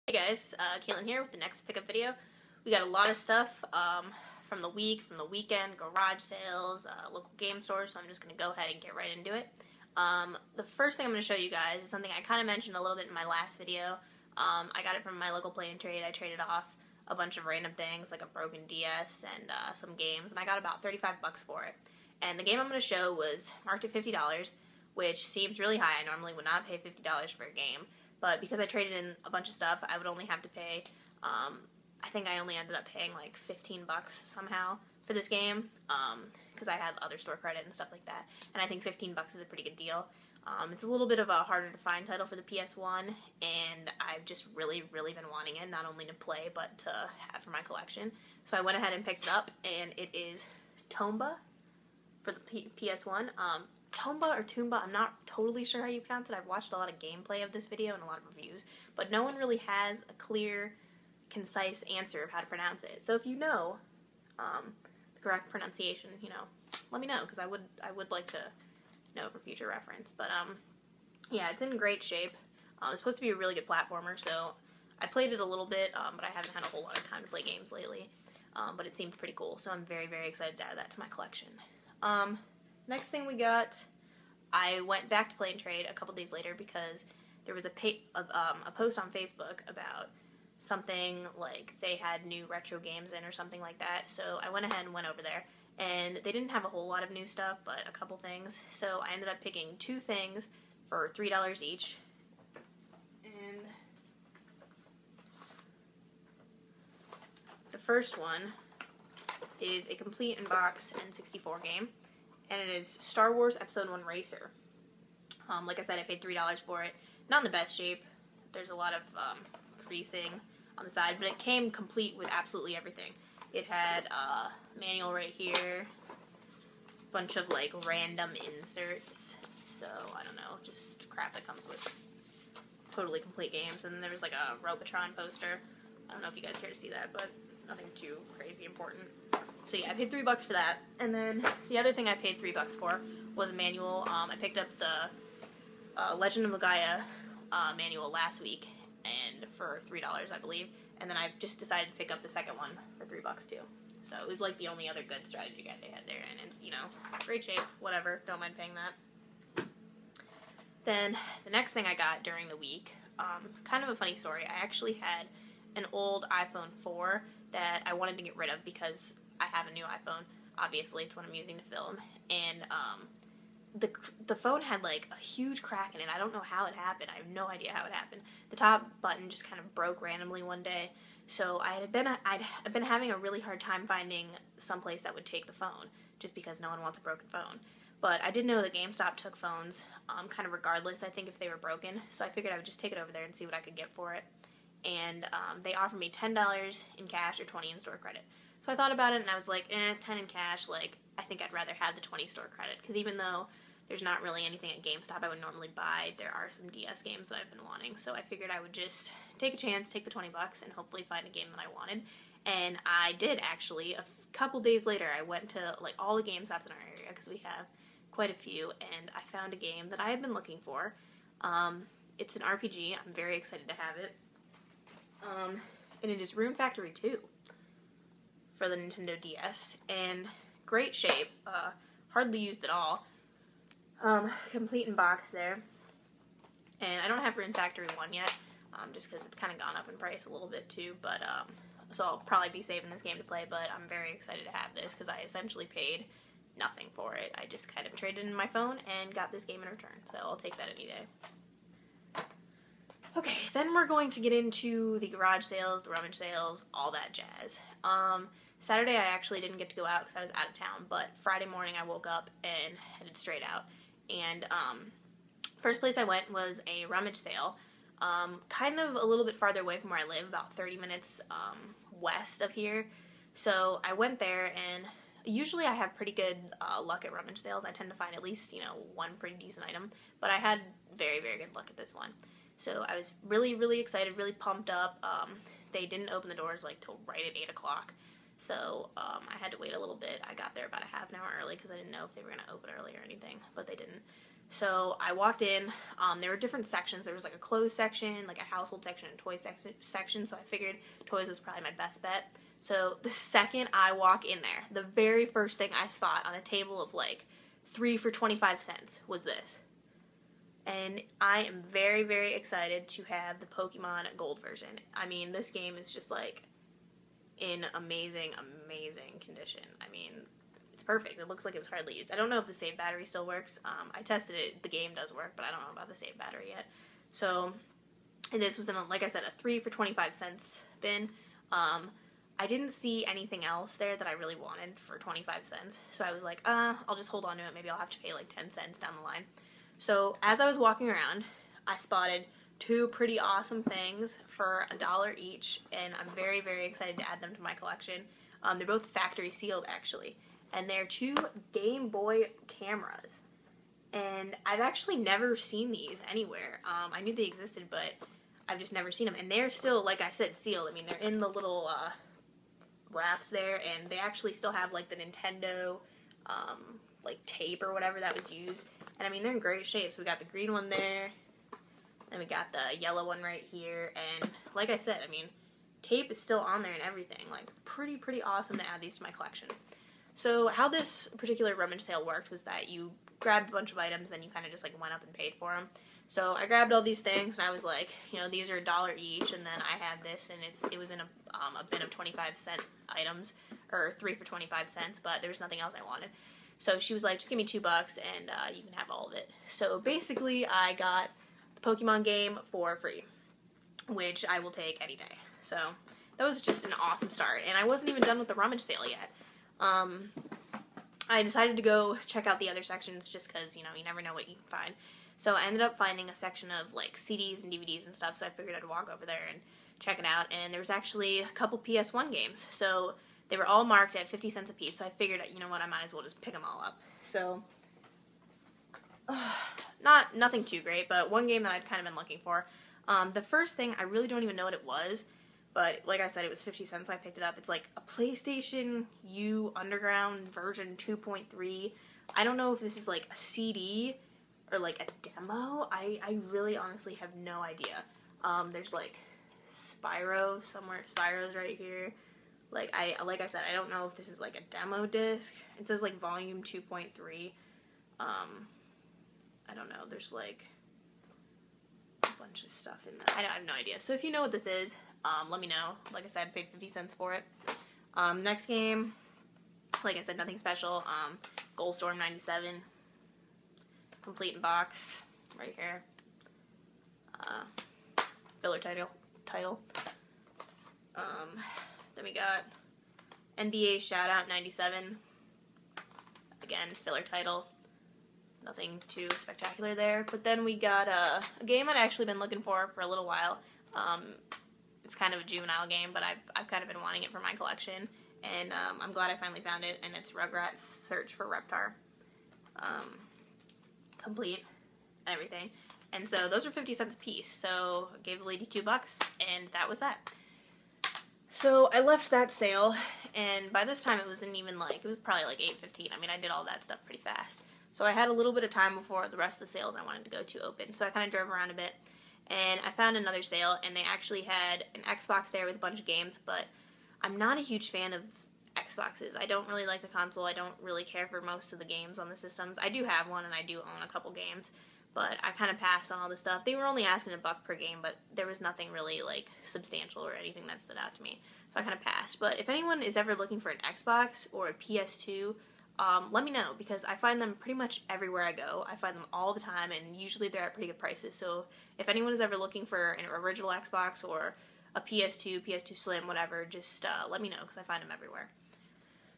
Hey guys, Caitlin here with the next pickup video. We got a lot of stuff from the week, from the weekend, garage sales, local game stores, so I'm just going to go ahead and get right into it. The first thing I'm going to show you guys is something I kind of mentioned a little bit in my last video. I got it from my local play and trade. I traded off a bunch of random things like a broken DS and some games, and I got about 35 bucks for it. And the game I'm going to show was marked at $50, which seems really high. I normally would not pay $50 for a game. But because I traded in a bunch of stuff, I would only have to pay, I think I only ended up paying like 15 bucks somehow for this game, because I had other store credit and stuff like that. And I think 15 bucks is a pretty good deal. It's a little bit of a harder to find title for the PS1, and I've just really been wanting it, not only to play, but to have for my collection. So I went ahead and picked it up, and it is Tomba for the PS1. Tomba or Toomba, I'm not totally sure how you pronounce it. I've watched a lot of gameplay of this video and a lot of reviews, but no one really has a clear, concise answer of how to pronounce it. So if you know the correct pronunciation, let me know, because I would like to know for future reference. But yeah, it's in great shape. It's supposed to be a really good platformer, so I played it a little bit, but I haven't had a whole lot of time to play games lately. But it seemed pretty cool, so I'm very excited to add that to my collection. Next thing we got, I went back to play and trade a couple days later because there was a post on Facebook about something like they had new retro games in or something like that. So I went ahead and went over there, and they didn't have a whole lot of new stuff, but a couple things. So I ended up picking two things for $3 each. And the first one is a complete in-box N64 game, and it is Star Wars Episode 1 Racer. Like I said, I paid $3 for it. Not in the best shape. There's a lot of creasing on the side, but it came complete with absolutely everything. It had a manual right here, a bunch of like random inserts, so I don't know, just crap that comes with totally complete games. And then there was like a Robotron poster. I don't know if you guys care to see that, but nothing too crazy important. So yeah, I paid $3 for that. And then the other thing I paid $3 for was a manual. I picked up the Legend of Legaia manual last week, and for $3, I believe. And then I just decided to pick up the second one for $3 too. So it was like the only other good strategy guide they had there, and great shape, whatever, don't mind paying that. Then the next thing I got during the week, kind of a funny story. I actually had an old iPhone 4 that I wanted to get rid of because I have a new iPhone. Obviously, it's what I'm using to film. And the phone had like a huge crack in it. I don't know how it happened. I have no idea how it happened. The top button just kind of broke randomly one day. So I'd been having a really hard time finding someplace that would take the phone, just because no one wants a broken phone. But I did know that GameStop took phones, kind of regardless, I think, if they were broken. So I figured I would just take it over there and see what I could get for it. And they offered me $10 in cash or $20 in store credit. So I thought about it, and I was like, 10 in cash, like, I think I'd rather have the 20 store credit, because even though there's not really anything at GameStop I would normally buy, there are some DS games that I've been wanting, so I figured I would just take a chance, take the 20 bucks, and hopefully find a game that I wanted. And I did, actually. A couple days later, I went to, like, all the GameStops in our area, because we have quite a few, and I found a game that I had been looking for. It's an RPG. I'm very excited to have it. And it is Room Factory 2 for the Nintendo DS, and great shape, hardly used at all, complete in box there, and I don't have Room Factory 1 yet, just because it's kind of gone up in price a little bit too, but, so I'll probably be saving this game to play, but I'm very excited to have this, because I essentially paid nothing for it. I just kind of traded in my phone and got this game in return, so I'll take that any day. Okay, then we're going to get into the garage sales, the rummage sales, all that jazz. Saturday I actually didn't get to go out because I was out of town, but Friday morning I woke up and headed straight out. And first place I went was a rummage sale, kind of a little bit farther away from where I live, about 30 minutes west of here. So I went there, and usually I have pretty good luck at rummage sales. I tend to find at least, one pretty decent item, but I had very good luck at this one. So I was really excited, really pumped up. They didn't open the doors like till right at 8 o'clock. So I had to wait a little bit. I got there about a half an hour early because I didn't know if they were going to open early or anything, but they didn't. So I walked in, there were different sections. There was like a clothes section, like a household section, and toy section, so I figured toys was probably my best bet. So the second I walk in there, the very first thing I spot on a table of like 3 for 25 cents was this. And I am very, very excited to have the Pokemon Gold version. I mean, this game is just like in amazing, amazing condition. I mean, it's perfect. It looks like it was hardly used. I don't know if the save battery still works. I tested it. The game does work, but I don't know about the save battery yet. So, and this was in, like I said, a 3 for 25 cents bin. I didn't see anything else there that I really wanted for 25 cents. So I was like, I'll just hold on to it. Maybe I'll have to pay like 10 cents down the line. So as I was walking around, I spotted 2 pretty awesome things for $1 each, and I'm very, very excited to add them to my collection. They're both factory sealed, actually, and they're 2 Game Boy cameras. And I've actually never seen these anywhere. I knew they existed, but I've just never seen them. And they're still, like I said, sealed. I mean, they're in the little wraps there, and they actually still have like the Nintendo like tape or whatever that was used. And I mean, they're in great shape. So we got the green one there, then we got the yellow one right here, and like I said, I mean, tape is still on there and everything. Like, pretty awesome to add these to my collection. So how this particular rummage sale worked was that you grabbed a bunch of items, then you kind of just like went up and paid for them. So I grabbed all these things, and I was like, you know, these are $1 each, and then I had this, and it was in a bin of 25-cent items, or 3 for 25 cents, but there was nothing else I wanted. So she was like, just give me $2, and you can have all of it. So basically, I got the Pokemon game for free, which I will take any day. So that was just an awesome start, and I wasn't even done with the rummage sale yet. I decided to go check out the other sections just because, you know, you never know what you can find. So I ended up finding a section of like CDs and DVDs and stuff, so I figured I'd walk over there and check it out, and there was actually a couple PS1 games. So they were all marked at 50 cents a piece, so I figured, you know what, I might as well just pick them all up. So, nothing too great, but one game that I've kind of been looking for. The first thing, I really don't even know what it was, but like I said, it was 50 cents, so I picked it up. It's like a PlayStation U Underground version 2.3. I don't know if this is like a CD or like a demo. I really honestly have no idea. There's like Spyro somewhere. Spyro's right here. Like I said, I don't know if this is like a demo disc. It says like volume 2.3. I don't know. There's like a bunch of stuff in there. I have no idea. So if you know what this is, let me know. Like I said, I paid 50 cents for it. Next game, like I said, nothing special. Goldstorm 97. Complete in box. Right here. Filler title. Then we got NBA Shoutout 97. Again, filler title. Nothing too spectacular there. But then we got a game I'd actually been looking for a little while. It's kind of a juvenile game, but I've kind of been wanting it for my collection. And I'm glad I finally found it, and it's Rugrats Search for Reptar. Complete and everything. And so those were 50 cents a piece. So I gave the lady $2, and that was that. So I left that sale, and by this time it was probably like 8:15. I mean, I did all that stuff pretty fast. So I had a little bit of time before the rest of the sales I wanted to go to open. So I kind of drove around a bit, and I found another sale, and they actually had an Xbox there with a bunch of games, but I'm not a huge fan of Xboxes. I don't really like the console. I don't really care for most of the games on the systems. I do have one, and I do own a couple games, but I kind of passed on all this stuff. They were only asking $1 per game, but there was nothing really like substantial or anything that stood out to me. So I kind of passed. But if anyone is ever looking for an Xbox or a PS2, let me know, because I find them pretty much everywhere I go. I find them all the time, and usually they're at pretty good prices. So if anyone is ever looking for an original Xbox or a PS2, PS2 Slim, whatever, just let me know, because I find them everywhere.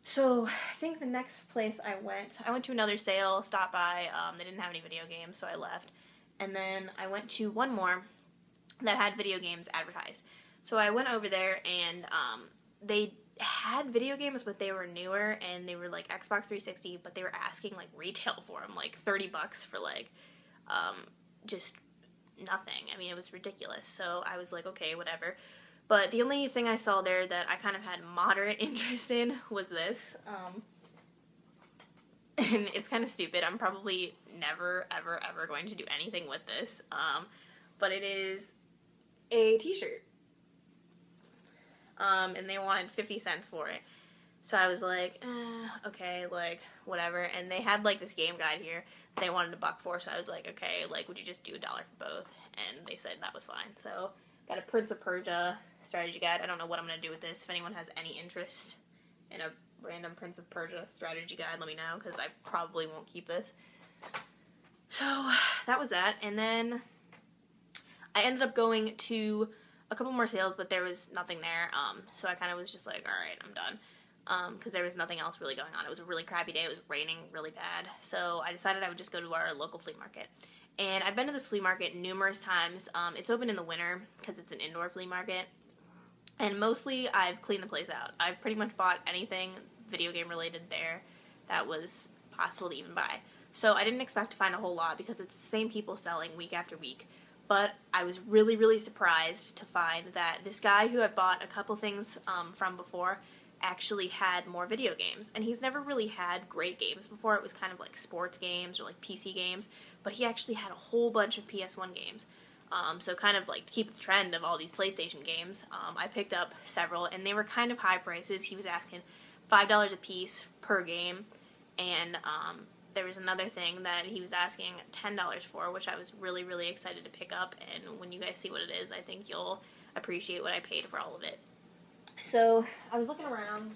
So I think the next place I went to another sale, stopped by. They didn't have any video games, so I left. And then I went to one more that had video games advertised. So I went over there, and they had video games, but they were newer, and they were like Xbox 360, but they were asking like retail for them, like $30 for like just nothing. I mean, it was ridiculous. So I was like, okay, whatever. But the only thing I saw there that I kind of had moderate interest in was this. and it's kind of stupid. I'm probably never, ever, ever going to do anything with this, but it is a t-shirt, and they wanted 50 cents for it. So I was like, okay, like, whatever. And they had, like, this game guide here that they wanted $1 for, so I was like, okay, like, would you just do $1 for both? And they said that was fine. So, got a Prince of Persia strategy guide. I don't know what I'm going to do with this. If anyone has any interest in a random Prince of Persia strategy guide, let me know, because I probably won't keep this. So, that was that. And then I ended up going to a couple more sales, but there was nothing there. So I kind of was just like, alright, I'm done. Because there was nothing else really going on. It was a really crappy day. It was raining really bad. So I decided I would just go to our local flea market. And I've been to this flea market numerous times. It's open in the winter because it's an indoor flea market. And mostly I've cleaned the place out. I've pretty much bought anything video game related there that was possible to even buy. So I didn't expect to find a whole lot because it's the same people selling week after week. But I was really, really surprised to find that this guy who had bought a couple things from before actually had more video games. And he's never really had great games before. It was kind of like sports games or like PC games, but he actually had a whole bunch of PS1 games. So kind of like to keep the trend of all these PlayStation games, I picked up several, and they were kind of high prices. He was asking $5 a piece per game, and there was another thing that he was asking $10 for, which I was really, really excited to pick up, and when you guys see what it is, I think you'll appreciate what I paid for all of it. So, I was looking around,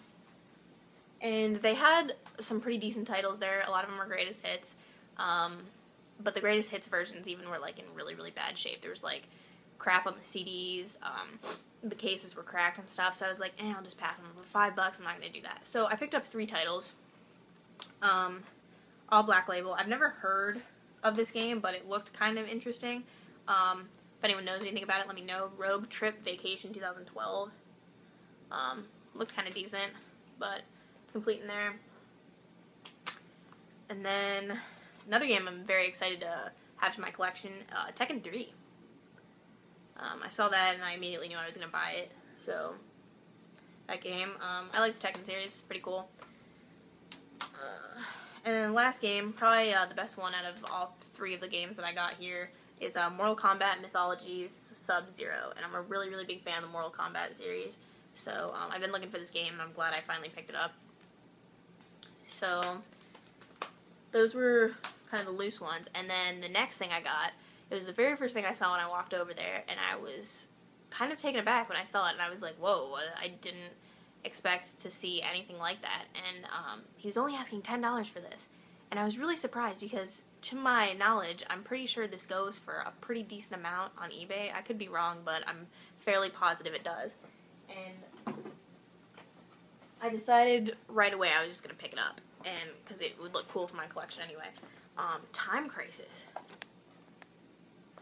and they had some pretty decent titles there. A lot of them were greatest hits, but the greatest hits versions even were, like, in really, really bad shape. There was, like, crap on the CDs, the cases were cracked and stuff, so I was like, I'll just pass them for $5, I'm not going to do that. So, I picked up 3 titles, all Black Label. I've never heard of this game, but it looked kind of interesting. If anyone knows anything about it, let me know. Rogue Trip Vacation 2012. Looked kind of decent, but it's complete in there. And then another game I'm very excited to have to my collection, Tekken 3. I saw that and I immediately knew I was going to buy it. So, that game. I like the Tekken series. It's pretty cool. And then last game, probably the best one out of all 3 of the games that I got here, is Mortal Kombat Mythologies Sub-Zero. And I'm a really, really big fan of the Mortal Kombat series. So, I've been looking for this game, and I'm glad I finally picked it up. So, those were kind of the loose ones. And then the next thing I got, it was the very first thing I saw when I walked over there, and I was kind of taken aback when I saw it, and I was like, whoa, I didn't expect to see anything like that. And he was only asking $10 for this. And I was really surprised because, to my knowledge, I'm pretty sure this goes for a pretty decent amount on eBay. I could be wrong, but I'm fairly positive it does. And I decided right away I was just going to pick it up, and because it would look cool for my collection anyway. Time Crisis.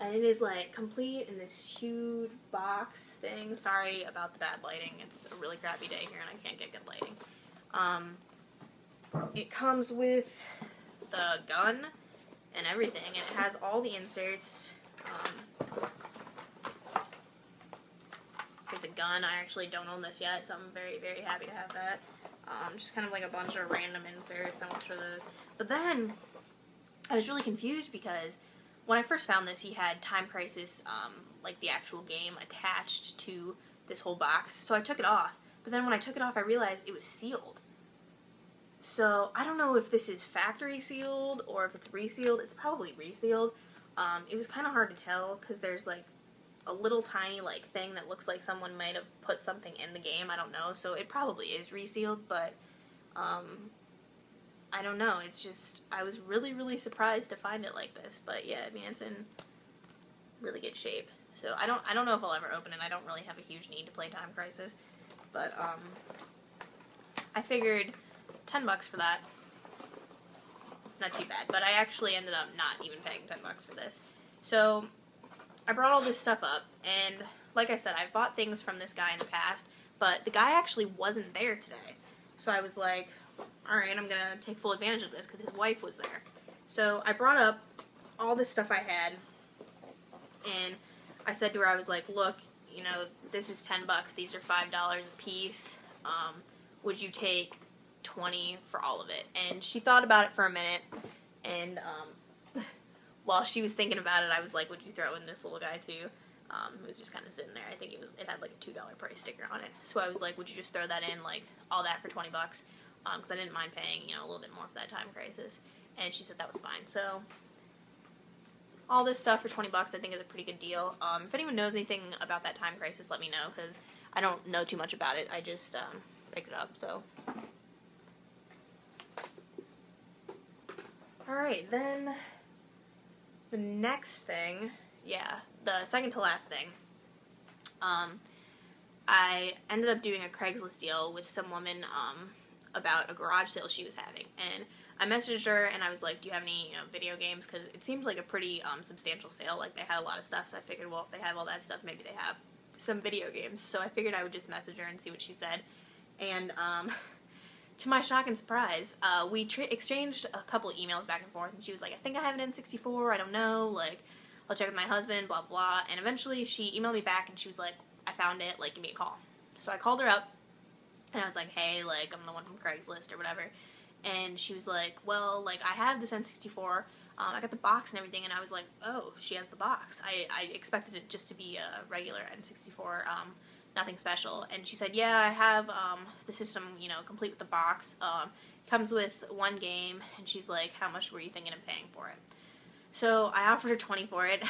And it is, like, complete in this huge box thing. Sorry about the bad lighting. It's a really crappy day here, and I can't get good lighting. It comes with the gun and everything, and it has all the inserts. Here's the gun. I actually don't own this yet, so I'm very, very happy to have that. Just kind of like a bunch of random inserts. I won't show those. But then, I was really confused because when I first found this, he had Time Crisis, like the actual game, attached to this whole box. So I took it off. But then when I took it off, I realized it was sealed. So I don't know if this is factory sealed or if it's resealed. It's probably resealed. It was kind of hard to tell because there's like a little tiny like thing that looks like someone might have put something in the game. I don't know. So it probably is resealed, but I don't know. It's just, I was really, really surprised to find it like this. But yeah, I mean, it's in really good shape. So I don't know if I'll ever open it. I don't really have a huge need to play Time Crisis. But I figured $10 for that. Not too bad. But I actually ended up not even paying $10 for this. So I brought all this stuff up, and like I said, I've bought things from this guy in the past, but the guy actually wasn't there today. So I was like, alright, I'm gonna take full advantage of this because his wife was there. So I brought up all this stuff I had, and I said to her, I was like, look, you know, this is $10, these are $5 a piece. Would you take $20 for all of it. And she thought about it for a minute, and while she was thinking about it, I was like, would you throw in this little guy too? It was just kind of sitting there. I think it had like a $2 price sticker on it. So I was like, would you just throw that in, like all that for $20? Because I didn't mind paying, you know, a little bit more for that Time Crisis. And she said that was fine. So all this stuff for $20 I think is a pretty good deal. If anyone knows anything about that Time Crisis, let me know, because I don't know too much about it. I just picked it up, so. Alright, then the next thing, yeah, the second to last thing, I ended up doing a Craigslist deal with some woman about a garage sale she was having, and I messaged her and I was like, do you have any, you know, video games? Because it seemed like a pretty substantial sale. Like, they had a lot of stuff, so I figured, well, if they have all that stuff, maybe they have some video games. So I figured I would just message her and see what she said. And to my shock and surprise, we exchanged a couple emails back and forth, and she was like, I think I have an N64, I don't know, like, I'll check with my husband, blah, blah. And eventually she emailed me back and she was like, I found it, like, give me a call. So I called her up and I was like, hey, like, I'm the one from Craigslist or whatever. And she was like, well, like, I have this N64, I got the box and everything, and I was like, oh, she has the box. I expected it just to be a regular N64, nothing special. And she said, yeah, I have the system, you know, complete with the box. Comes with one game, and she's like, how much were you thinking of paying for it? So I offered her $20 for it,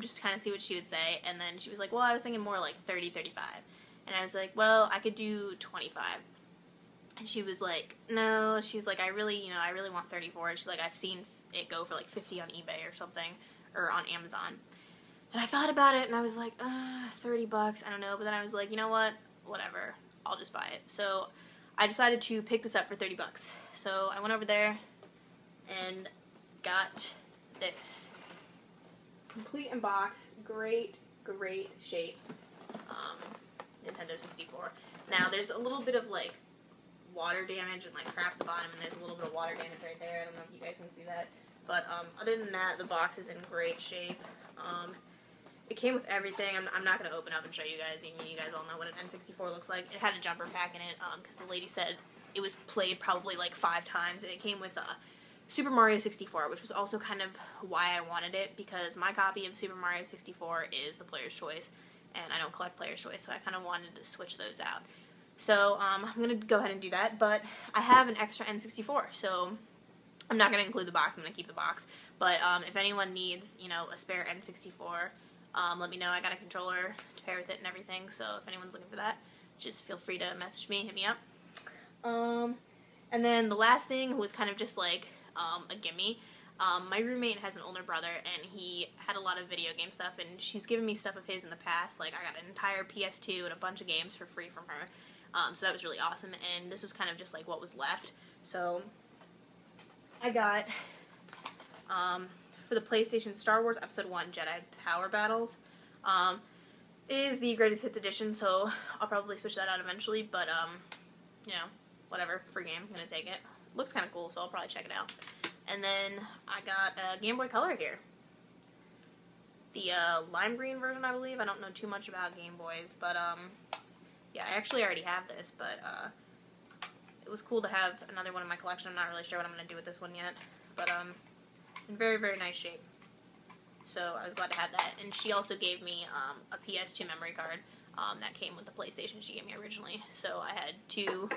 just to kind of see what she would say, and then she was like, well, I was thinking more like $30, $35. And I was like, well, I could do $25. And she was like, no, she's like, I really want $30 for it. She's like, I've seen it go for like $50 on eBay or something, or on Amazon. And I thought about it, and I was like, $30, I don't know. But then I was like, you know what, whatever, I'll just buy it. So I decided to pick this up for $30. So I went over there and got this. Complete in box, great shape, Nintendo 64. Now, there's a little bit of, like, water damage and, like, crap at the bottom, and there's a little bit of water damage right there. I don't know if you guys can see that. But, other than that, the box is in great shape. It came with everything. I'm not going to open up and show you guys. You guys all know what an N64 looks like. It had a jumper pack in it, because the lady said it was played probably, like, 5 times, and it came with Super Mario 64, which was also kind of why I wanted it, because my copy of Super Mario 64 is the Player's Choice, and I don't collect Player's Choice, so I kind of wanted to switch those out. So, I'm going to go ahead and do that, but I have an extra N64, so I'm not going to include the box. I'm going to keep the box, but if anyone needs, you know, a spare N64, let me know. I got a controller to pair with it and everything, so if anyone's looking for that, just feel free to message me, hit me up. And then the last thing was kind of just like a gimme. My roommate has an older brother, and he had a lot of video game stuff, and she's given me stuff of his in the past. Like, I got an entire PS2 and a bunch of games for free from her, so that was really awesome, and this was kind of just like what was left. So I got, for the PlayStation, Star Wars Episode 1 Jedi Power Battles. It is the Greatest Hits edition, so I'll probably switch that out eventually, but, you know, whatever, free game, I'm gonna take it. Looks kind of cool, so I'll probably check it out. And then I got a Game Boy Color here. The lime green version, I believe. I don't know too much about Game Boys, but yeah, I actually already have this, but it was cool to have another one in my collection. I'm not really sure what I'm going to do with this one yet, but in very, very nice shape. So I was glad to have that. And she also gave me a PS2 memory card that came with the PlayStation she gave me originally. So I had 2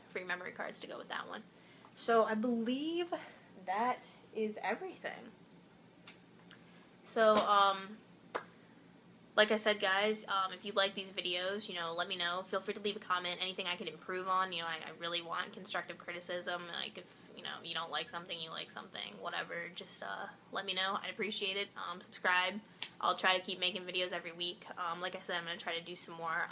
free memory cards to go with that one. So I believe that is everything. So, like I said, guys, if you like these videos, you know, let me know. Feel free to leave a comment, anything I could improve on. You know, I really want constructive criticism. Like, if, you know, you don't like something, you like something, whatever, just let me know. I'd appreciate it. Subscribe. I'll try to keep making videos every week. Like I said, I'm going to try to do some more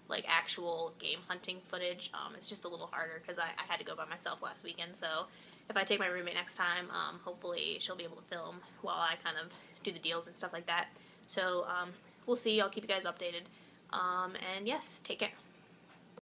like actual game hunting footage. It's just a little harder because I had to go by myself last weekend, so if I take my roommate next time, hopefully she'll be able to film while I kind of do the deals and stuff like that. So we'll see. I'll keep you guys updated. And yes, take care.